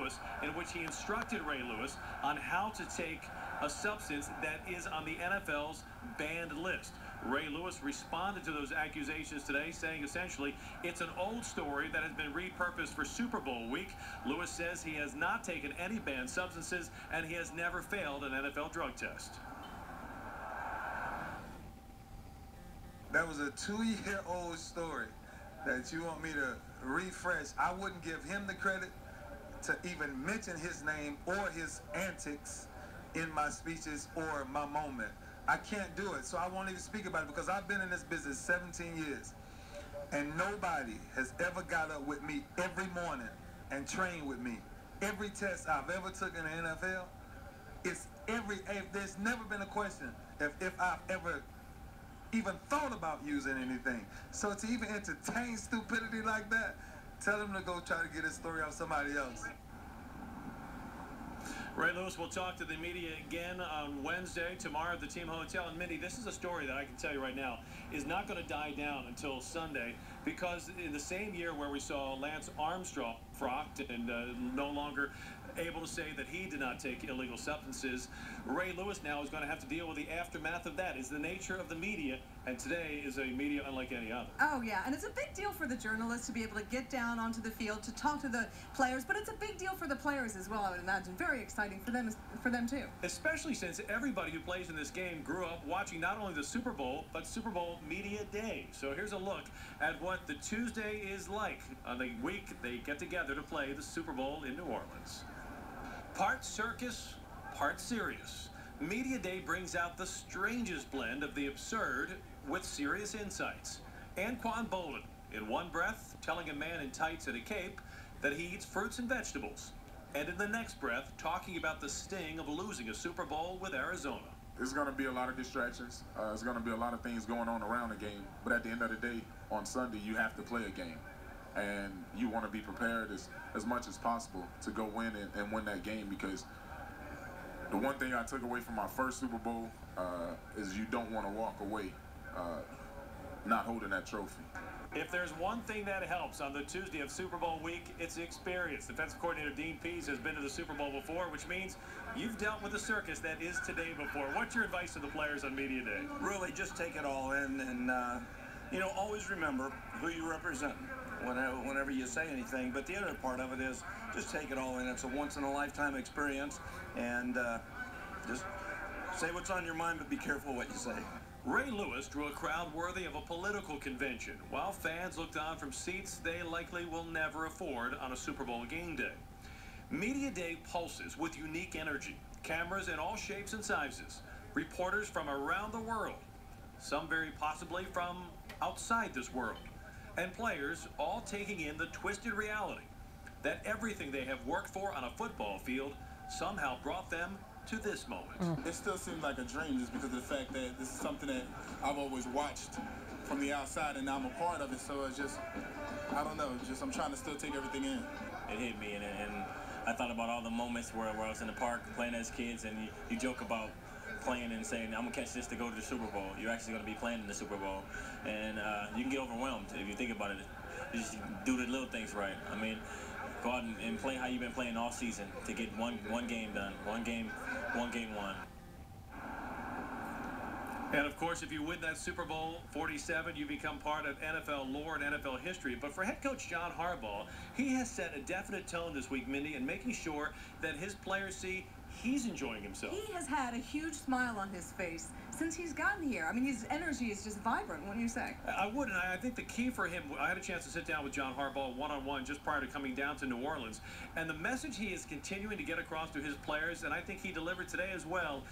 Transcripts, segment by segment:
Lewis, in which he instructed Ray Lewis on how to take a substance that is on the NFL's banned list. Ray Lewis responded to those accusations today, saying essentially it's an old story that has been repurposed for Super Bowl week. Lewis says he has not taken any banned substances and he has never failed an NFL drug test. That was a 2-year-old story that you want me to refresh. I wouldn't give him the credit to even mention his name or his antics in my speeches or my moment. I can't do it, so I won't even speak about it because I've been in this business 17 years and nobody has ever got up with me every morning and trained with me. Every test I've ever took in the NFL, there's never been a question if I've ever even thought about using anything. So to even entertain stupidity like that, tell him to go try to get his story off somebody else. Ray Lewis will talk to the media again on Wednesday, tomorrow at the team hotel. And Mindy, this is a story that I can tell you right now is not going to die down until Sunday, because in the same year where we saw Lance Armstrong frocked and no longer able to say that he did not take illegal substances, Ray Lewis now is going to have to deal with the aftermath of that. It's the nature of the media, and today is a media unlike any other. Oh, yeah, and it's a big deal for the journalists to be able to get down onto the field to talk to the players, but it's a big deal for the players as well, I would imagine. Very exciting for them too. Especially since everybody who plays in this game grew up watching not only the Super Bowl, but Super Bowl Media Day. So here's a look at what the Tuesday is like on the week they get together to play the Super Bowl in New Orleans. Part circus, part serious. Media Day brings out the strangest blend of the absurd with serious insights. Anquan Bolden, in one breath, telling a man in tights and a cape that he eats fruits and vegetables, and in the next breath, talking about the sting of losing a Super Bowl with Arizona. There's going to be a lot of distractions. There's going to be a lot of things going on around the game. But at the end of the day, on Sunday, you have to play a game. And you want to be prepared as much as possible to go win and win that game, because the one thing I took away from my first Super Bowl is you don't want to walk away not holding that trophy. If there's one thing that helps on the Tuesday of Super Bowl week, it's the experience. Defensive coordinator Dean Pease has been to the Super Bowl before, which means you've dealt with the circus that is today before. What's your advice to the players on Media Day? Really, just take it all in and, always remember who you represent whenever you say anything. But the other part of it is just take it all in. It's a once-in-a-lifetime experience, and just say what's on your mind, but be careful what you say. Ray Lewis drew a crowd worthy of a political convention, while fans looked on from seats they likely will never afford on a Super Bowl game day. Media Day pulses with unique energy, cameras in all shapes and sizes, reporters from around the world, some very possibly from outside this world, and players all taking in the twisted reality that everything they have worked for on a football field somehow brought them to this moment. It still seems like a dream just because of the fact that this is something that I've always watched from the outside, and now I'm a part of it. So it's just, I don't know, I'm trying to still take everything in. It hit me, and I thought about all the moments where I was in the park playing as kids, and you joke about playing and saying, I'm going to catch this to go to the Super Bowl. You're actually going to be playing in the Super Bowl. And you can get overwhelmed if you think about it. You just do the little things right. I mean, go out and play how you've been playing all season to get one game done, one game won. And of course, if you win that Super Bowl 47, you become part of NFL lore and NFL history. But for head coach John Harbaugh, he has set a definite tone this week, Mindy, in making sure that his players see he's enjoying himself. He has had a huge smile on his face since he's gotten here. I mean, his energy is just vibrant, wouldn't you say? I would, and I think the key for him, I had a chance to sit down with John Harbaugh one-on-one just prior to coming down to New Orleans, and the message he is continuing to get across to his players, and I think he delivered today as well,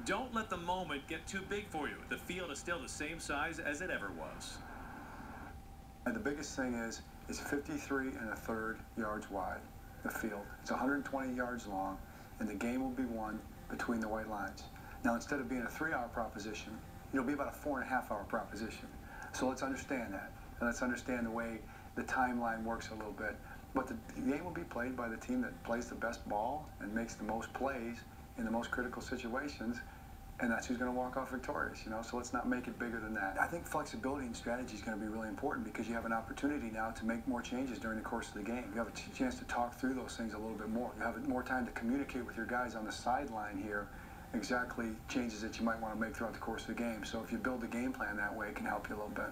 don't let the moment get too big for you. The field is still the same size as it ever was. And the biggest thing is it's 53 1/3 yards wide, the field. It's 120 yards long, and the game will be won between the white lines. Now, instead of being a 3-hour proposition, it'll be about a 4.5-hour proposition. So let's understand that, and let's understand the way the timeline works a little bit. But the game will be played by the team that plays the best ball and makes the most plays in the most critical situations, and that's who's going to walk off victorious, you know, so let's not make it bigger than that. I think flexibility and strategy is going to be really important because you have an opportunity now to make more changes during the course of the game. You have a chance to talk through those things a little bit more. You have more time to communicate with your guys on the sideline here exactly changes that you might want to make throughout the course of the game. So if you build the game plan that way, it can help you a little bit.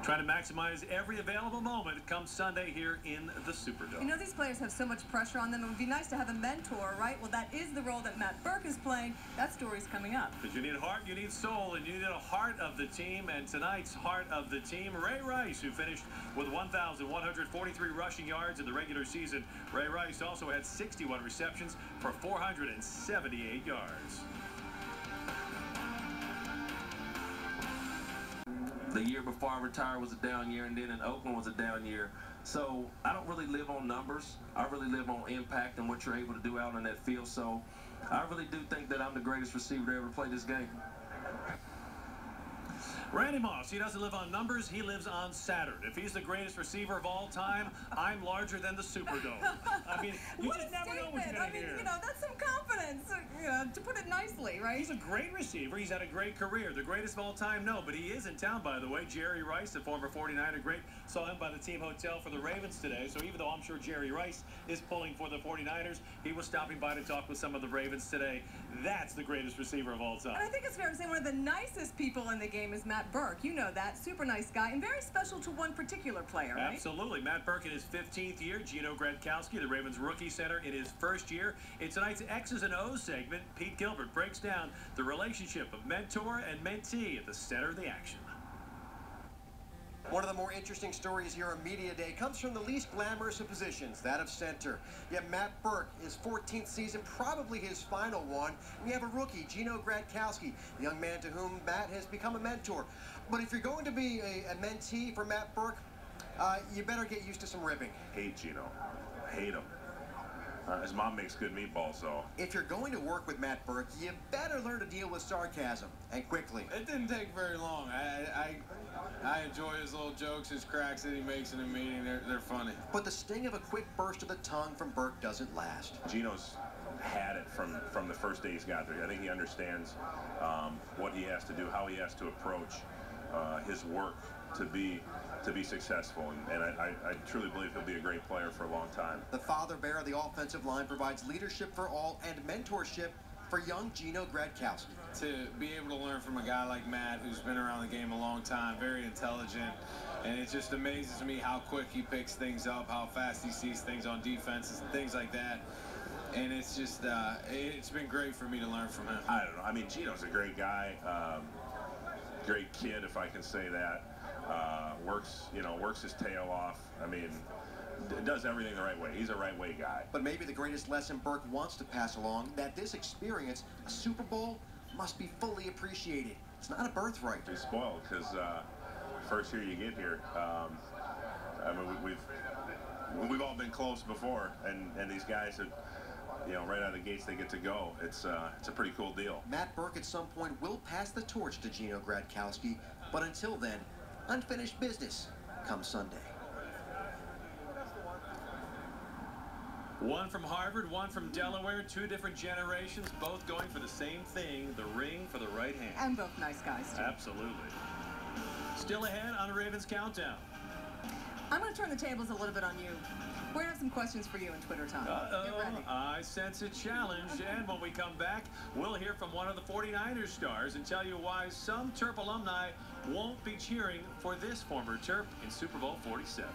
Trying to maximize every available moment come Sunday here in the Superdome. You know, these players have so much pressure on them. It would be nice to have a mentor, right? Well, that is the role that Matt Burke is playing. That story's coming up. Because you need heart, you need soul, and you need a heart of the team. And tonight's heart of the team, Ray Rice, who finished with 1,143 rushing yards in the regular season. Ray Rice also had 61 receptions for 478 yards. The year before I retired was a down year, and then in Oakland was a down year. So I don't really live on numbers. I really live on impact and what you're able to do out on that field. So I really do think that I'm the greatest receiver to ever play this game. Randy Moss, he doesn't live on numbers, he lives on Saturn. If he's the greatest receiver of all time, I'm larger than the Superdome. I mean, you just never know what you're going to hear. You know, that's some confidence, you know, to put it nicely, right? He's a great receiver. He's had a great career. The greatest of all time, no, but he is in town, by the way. Jerry Rice, the former 49er great, saw him by the team hotel for the Ravens today. So even though I'm sure Jerry Rice is pulling for the 49ers, he was stopping by to talk with some of the Ravens today. That's the greatest receiver of all time. And I think it's fair to say one of the nicest people in the game is Matt Burke. You know that. Super nice guy and very special to one particular player, right? Absolutely. Matt Burke in his 15th year. Gino Gradkowski, the Ravens rookie center, in his first year. In tonight's X's and O's segment, Pete Gilbert breaks down the relationship of mentor and mentee at the center of the action. One of the more interesting stories here on Media Day comes from the least glamorous of positions, that of center. Yet Matt Burke, his 14th season, probably his final one. And you have a rookie, Gino Gradkowski, the young man to whom Matt has become a mentor. But if you're going to be a mentee for Matt Burke, you better get used to some ribbing. Hate Gino. Hate him. His mom makes good meatballs, so. If you're going to work with Matt Burke, you better learn to deal with sarcasm, and quickly. It didn't take very long. I enjoy his little jokes, his cracks that he makes in a meeting. They're funny. But the sting of a quick burst of the tongue from Burke doesn't last. Gino's had it from the first day he's got there. I think he understands what he has to do, how he has to approach his work to be successful, and I truly believe he'll be a great player for a long time. The father bear of the offensive line provides leadership for all and mentorship for young Gino Gradkowski. To be able to learn from a guy like Matt, who's been around the game a long time, very intelligent, and it just amazes me how quick he picks things up, how fast he sees things on defenses and things like that. And it's just, it's been great for me to learn from him. I don't know. I mean, Gino's a great guy, great kid, if I can say that. Works his tail off. I mean, does everything the right way. He's a right way guy. But maybe the greatest lesson Burke wants to pass along, that this experience, a Super Bowl, must be fully appreciated. It's not a birthright. He's spoiled because first year you get here, I mean, we've all been close before, and these guys that, right out of the gates they get to go. It's a pretty cool deal. Matt Burke at some point will pass the torch to Gino Gradkowski, but until then, unfinished business come Sunday. One from Harvard, one from Delaware, two different generations, both going for the same thing, the ring for the right hand. And both nice guys, too. Absolutely. Still ahead on the Ravens Countdown. I'm going to turn the tables a little bit on you. We're going to have some questions for you in Twitter time. Get ready. I sense a challenge. And when we come back, we'll hear from one of the 49ers stars and tell you why some Terp alumni won't be cheering for this former Terp in Super Bowl 47.